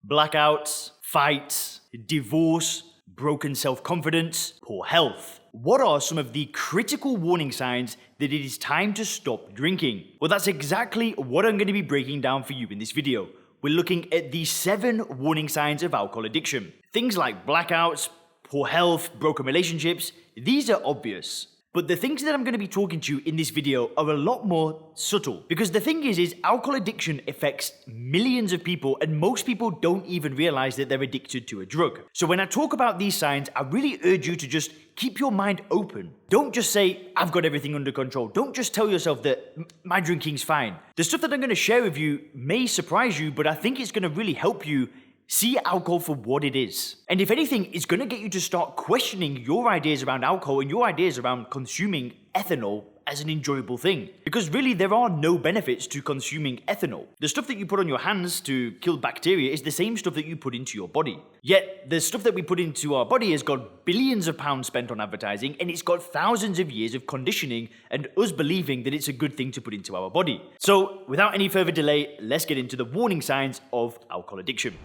Blackouts, fights, divorce, broken self-confidence, poor health. What are some of the critical warning signs that it is time to stop drinking? Well, that's exactly what I'm going to be breaking down for you in this video. We're looking at the 7 warning signs of alcohol addiction. Things like blackouts, poor health, broken relationships, these are obvious. But the things that I'm going to be talking to you in this video are a lot more subtle. Because the thing is alcohol addiction affects millions of people, and most people don't even realize that they're addicted to a drug. So when I talk about these signs, I really urge you to just keep your mind open. Don't just say, I've got everything under control. Don't just tell yourself that my drinking's fine. The stuff that I'm going to share with you may surprise you, but I think it's going to really help you see alcohol for what it is. And if anything, it's going to get you to start questioning your ideas around alcohol and your ideas around consuming ethanol as an enjoyable thing. Because really, there are no benefits to consuming ethanol. The stuff that you put on your hands to kill bacteria is the same stuff that you put into your body. Yet, the stuff that we put into our body has got billions of pounds spent on advertising, and it's got thousands of years of conditioning and us believing that it's a good thing to put into our body. So, without any further delay, let's get into the warning signs of alcohol addiction.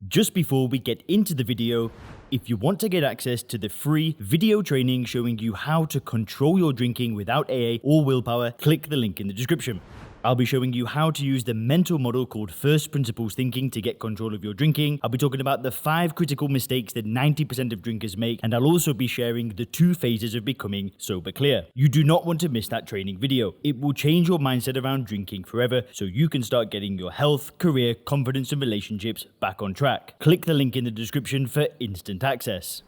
Just before we get into the video, if you want to get access to the free video training showing you how to control your drinking without AA or willpower, click the link in the description. I'll be showing you how to use the mental model called first principles thinking to get control of your drinking. I'll be talking about the 5 critical mistakes that 90% of drinkers make, and I'll also be sharing the 2 phases of becoming sober clear. You do not want to miss that training video. It will change your mindset around drinking forever, so you can start getting your health, career, confidence, and relationships back on track. Click the link in the description for instant access.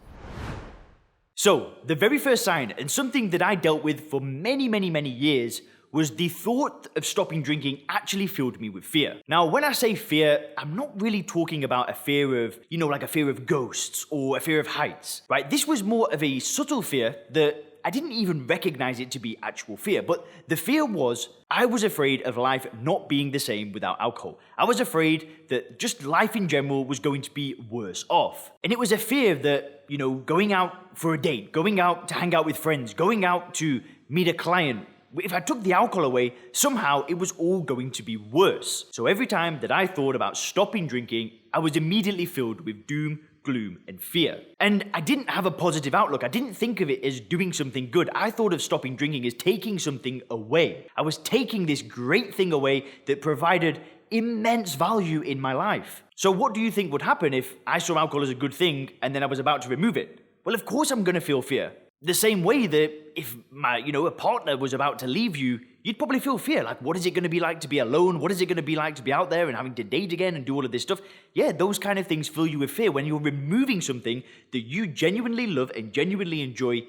So, the very first sign, and something that I dealt with for many years, was the thought of stopping drinking actually filled me with fear. Now, when I say fear, I'm not really talking about a fear of, like a fear of ghosts or a fear of heights, right? This was more of a subtle fear that I didn't even recognize it to be actual fear, but the fear was, I was afraid of life not being the same without alcohol. I was afraid that just life in general was going to be worse off. And it was a fear that, going out for a date, going out to hang out with friends, going out to meet a client, if I took the alcohol away, somehow it was all going to be worse. So every time that I thought about stopping drinking, I was immediately filled with doom, gloom, and fear. And I didn't have a positive outlook. I didn't think of it as doing something good. I thought of stopping drinking as taking something away. I was taking this great thing away that provided immense value in my life. So what do you think would happen if I saw alcohol as a good thing and then I was about to remove it? Well, of course I'm going to feel fear. The same way that if a partner was about to leave you, you'd probably feel fear. Like, what is it going to be like to be alone? What is it going to be like to be out there and having to date again and do all of this stuff? Yeah, those kind of things fill you with fear. When you're removing something that you genuinely love and genuinely enjoy,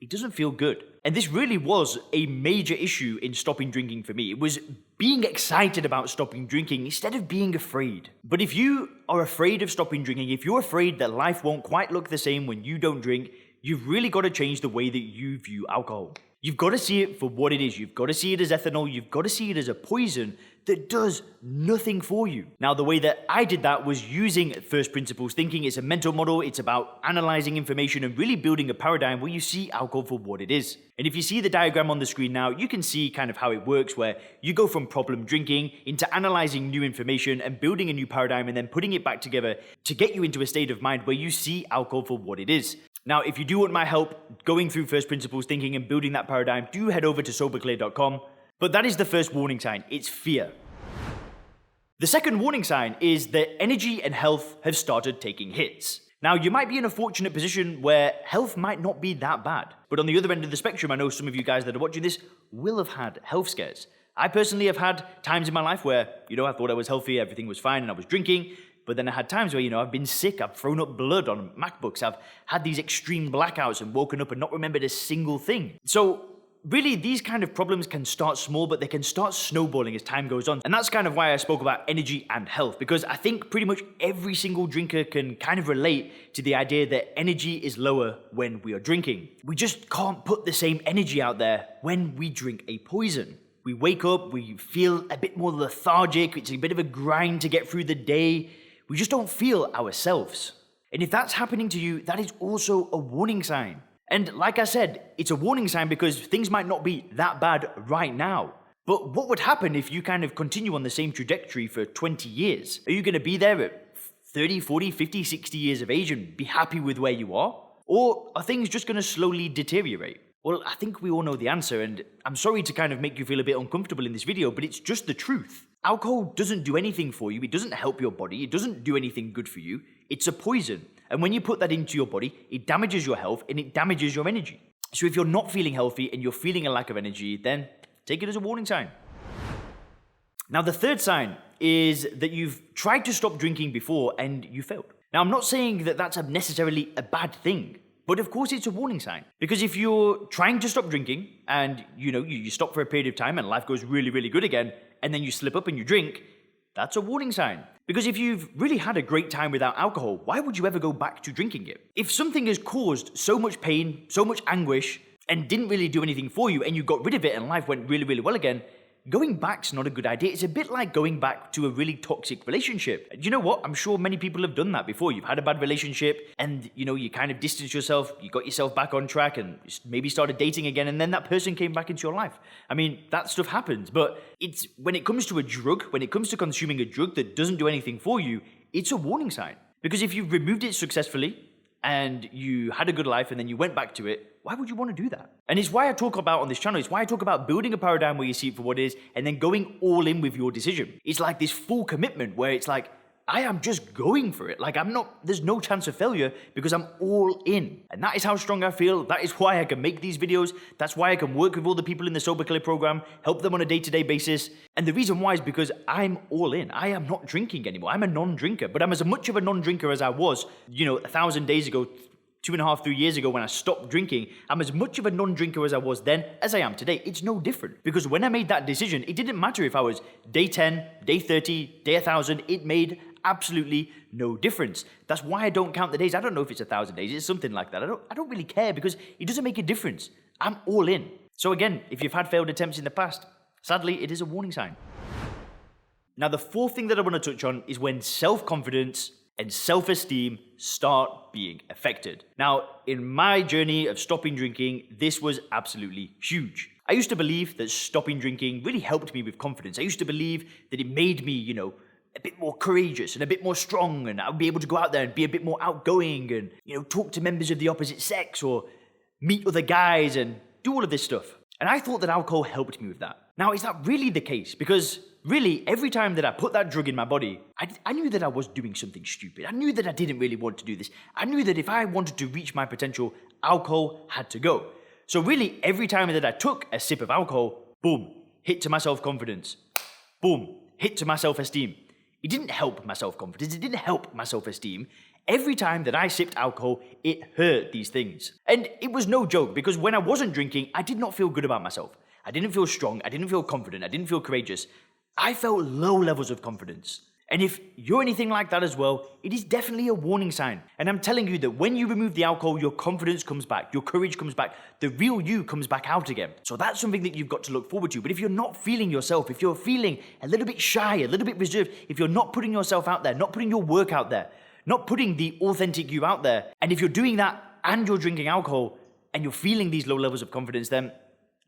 it doesn't feel good. And this really was a major issue in stopping drinking for me. It was being excited about stopping drinking instead of being afraid. But if you are afraid of stopping drinking, if you're afraid that life won't quite look the same when you don't drink, you've really got to change the way that you view alcohol. You've got to see it for what it is. You've got to see it as ethanol. You've got to see it as a poison that does nothing for you. Now, the way that I did that was using first principles thinking. It's a mental model. It's about analyzing information and really building a paradigm where you see alcohol for what it is. And if you see the diagram on the screen now, you can see kind of how it works, where you go from problem drinking into analyzing new information and building a new paradigm and then putting it back together to get you into a state of mind where you see alcohol for what it is. Now, if you do want my help going through first principles thinking and building that paradigm, do head over to soberclear.com. But that is the first warning sign. It's fear. The second warning sign is that energy and health have started taking hits. Now, you might be in a fortunate position where health might not be that bad. But on the other end of the spectrum, I know some of you guys that are watching this will have had health scares. I personally have had times in my life where, I thought I was healthy, everything was fine, and I was drinking. But then I had times where, I've been sick, I've thrown up blood on MacBooks, I've had these extreme blackouts and woken up and not remembered a single thing. So really, these kind of problems can start small, but they can start snowballing as time goes on. And that's kind of why I spoke about energy and health, because I think pretty much every single drinker can kind of relate to the idea that energy is lower when we are drinking. We just can't put the same energy out there when we drink a poison. We wake up, we feel a bit more lethargic, it's a bit of a grind to get through the day. We just don't feel ourselves. And if that's happening to you, that is also a warning sign. And like I said, it's a warning sign because things might not be that bad right now. But what would happen if you kind of continue on the same trajectory for 20 years? Are you going to be there at 30, 40, 50, 60 years of age and be happy with where you are? Or are things just going to slowly deteriorate? Well, I think we all know the answer, and I'm sorry to kind of make you feel a bit uncomfortable in this video, but it's just the truth. Alcohol doesn't do anything for you, it doesn't help your body, it doesn't do anything good for you, it's a poison. And when you put that into your body, it damages your health and it damages your energy. So if you're not feeling healthy and you're feeling a lack of energy, then take it as a warning sign. Now, the third sign is that you've tried to stop drinking before and you failed. Now, I'm not saying that that's necessarily a bad thing, but of course it's a warning sign. Because if you're trying to stop drinking and, you stop for a period of time and life goes really, really good again, and then you slip up and you drink, that's a warning sign. Because if you've really had a great time without alcohol, why would you ever go back to drinking it? If something has caused so much pain, so much anguish, and didn't really do anything for you, and you got rid of it and life went really, really well again, going back's not a good idea. It's a bit like going back to a really toxic relationship. Do you know what? I'm sure many people have done that before. You've had a bad relationship and, you kind of distanced yourself, you got yourself back on track and maybe started dating again, and then that person came back into your life. I mean, that stuff happens, but it's when it comes to a drug, when it comes to consuming a drug that doesn't do anything for you, it's a warning sign. Because if you've removed it successfully and you had a good life and then you went back to it, why would you want to do that? And it's why I talk about on this channel, it's why I talk about building a paradigm where you see it for what it is and then going all in with your decision. It's like this full commitment where it's like, I am just going for it. Like there's no chance of failure because I'm all in. And that is how strong I feel. That is why I can make these videos. That's why I can work with all the people in the Sober Killer program, help them on a day-to-day basis. And the reason why is because I'm all in. I am not drinking anymore. I'm a non-drinker, but I'm as much of a non-drinker as I was, 1,000 days ago, 2.5, 3 years ago when I stopped drinking. I'm as much of a non-drinker as I was then as I am today. It's no different. Because when I made that decision, it didn't matter if I was day 10, day 30, day 1,000. It made absolutely no difference. That's why I don't count the days. I don't know if it's 1,000 days. It's something like that. I don't really care because it doesn't make a difference. I'm all in. So again, if you've had failed attempts in the past, sadly, it is a warning sign. Now, the fourth thing that I want to touch on is when self-confidence and self-esteem start being affected. Now, in my journey of stopping drinking, this was absolutely huge. I used to believe that stopping drinking really helped me with confidence. I used to believe that it made me, a bit more courageous and a bit more strong, and I would be able to go out there and be a bit more outgoing and, talk to members of the opposite sex or meet other guys and do all of this stuff. And I thought that alcohol helped me with that. Now, is that really the case? Because really, every time that I put that drug in my body, I knew that I was doing something stupid. I knew that I didn't really want to do this. I knew that if I wanted to reach my potential, alcohol had to go. So really, every time that I took a sip of alcohol, boom, hit to my self-confidence. Boom, hit to my self-esteem. It didn't help my self-confidence. It didn't help my self-esteem. Every time that I sipped alcohol, it hurt these things. And it was no joke, because when I wasn't drinking, I did not feel good about myself. I didn't feel strong. I didn't feel confident. I didn't feel courageous. I felt low levels of confidence. And if you're anything like that as well, it is definitely a warning sign. And I'm telling you that when you remove the alcohol, your confidence comes back, your courage comes back, the real you comes back out again. So that's something that you've got to look forward to. But if you're not feeling yourself, if you're feeling a little bit shy, a little bit reserved, if you're not putting yourself out there, not putting your work out there, not putting the authentic you out there, and if you're doing that and you're drinking alcohol and you're feeling these low levels of confidence, then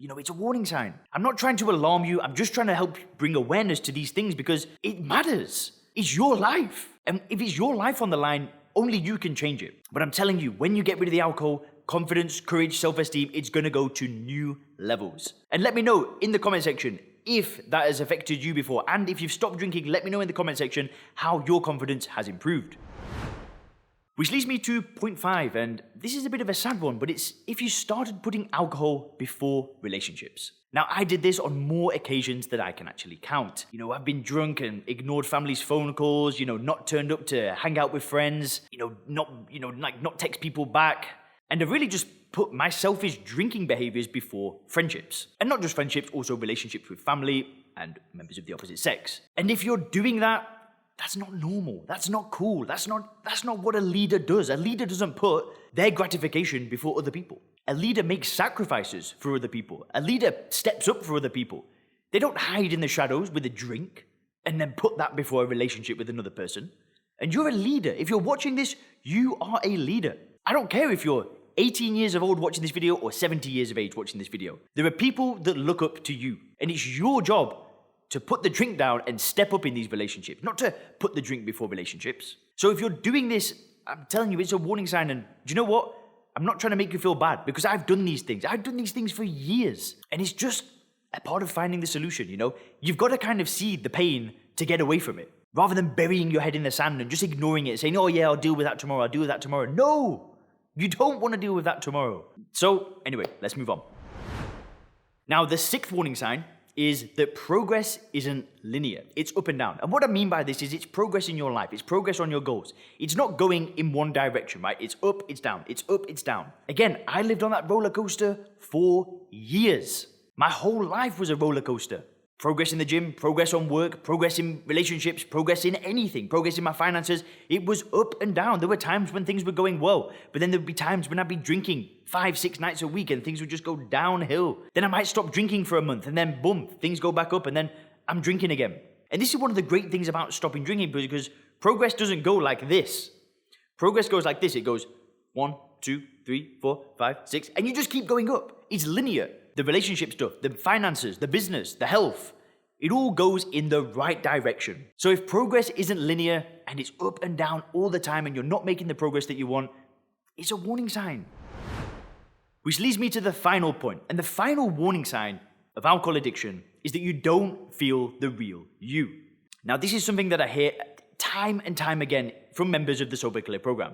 it's a warning sign. I'm not trying to alarm you. I'm just trying to help bring awareness to these things because it matters. It's your life. And if it's your life on the line, only you can change it. But I'm telling you, when you get rid of the alcohol, confidence, courage, self-esteem, it's going to go to new levels. And let me know in the comment section if that has affected you before. And if you've stopped drinking, let me know in the comment section how your confidence has improved. Which leads me to point 5, and this is a bit of a sad one, but it's if you started putting alcohol before relationships. Now, I did this on more occasions than I can actually count. I've been drunk and ignored family's phone calls, not turned up to hang out with friends, not text people back. And I've really just put my selfish drinking behaviors before friendships. And not just friendships, also relationships with family and members of the opposite sex. And if you're doing that, that's not normal. That's not cool. That's not what a leader does. A leader doesn't put their gratification before other people. A leader makes sacrifices for other people. A leader steps up for other people. They don't hide in the shadows with a drink and then put that before a relationship with another person. And you're a leader. If you're watching this, you are a leader. I don't care if you're 18 years of old watching this video or 70 years of age watching this video. There are people that look up to you, and it's your job to put the drink down and step up in these relationships, not to put the drink before relationships. So if you're doing this, I'm telling you, it's a warning sign. And do you know what? I'm not trying to make you feel bad because I've done these things. I've done these things for years. And it's just a part of finding the solution, you know? You've got to kind of see the pain to get away from it, rather than burying your head in the sand and just ignoring it and saying, oh yeah, I'll deal with that tomorrow, I'll deal with that tomorrow. No! You don't want to deal with that tomorrow. So anyway, let's move on. Now, the sixth warning sign is that progress isn't linear. It's up and down. And what I mean by this is it's progress in your life. It's progress on your goals. It's not going in one direction, right? It's up, it's down. It's up, it's down. Again, I lived on that roller coaster for years. My whole life was a roller coaster. Progress in the gym, progress on work, progress in relationships, progress in anything, progress in my finances. It was up and down. There were times when things were going well, but then there'd be times when I'd be drinking 5-6 nights a week and things would just go downhill. Then I might stop drinking for a month and then boom, things go back up and then I'm drinking again. And this is one of the great things about stopping drinking, because progress doesn't go like this. Progress goes like this. It goes 1, 2, 3, 4, 5, 6, and you just keep going up. It's linear. The relationship stuff, the finances, the business, the health, it all goes in the right direction. So if progress isn't linear and it's up and down all the time and you're not making the progress that you want, it's a warning sign. Which leads me to the final point. And the final warning sign of alcohol addiction is that you don't feel the real you. Now, this is something that I hear time and time again from members of the Sober Clear program.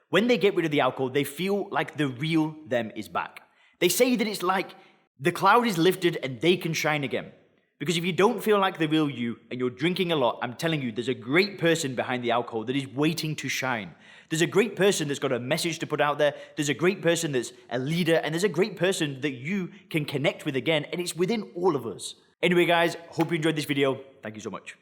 When they get rid of the alcohol, they feel like the real them is back. They say that it's like the cloud is lifted and they can shine again. Because if you don't feel like the real you and you're drinking a lot, I'm telling you, there's a great person behind the alcohol that is waiting to shine. There's a great person that's got a message to put out there. There's a great person that's a leader. And there's a great person that you can connect with again. And it's within all of us. Anyway, guys, hope you enjoyed this video. Thank you so much.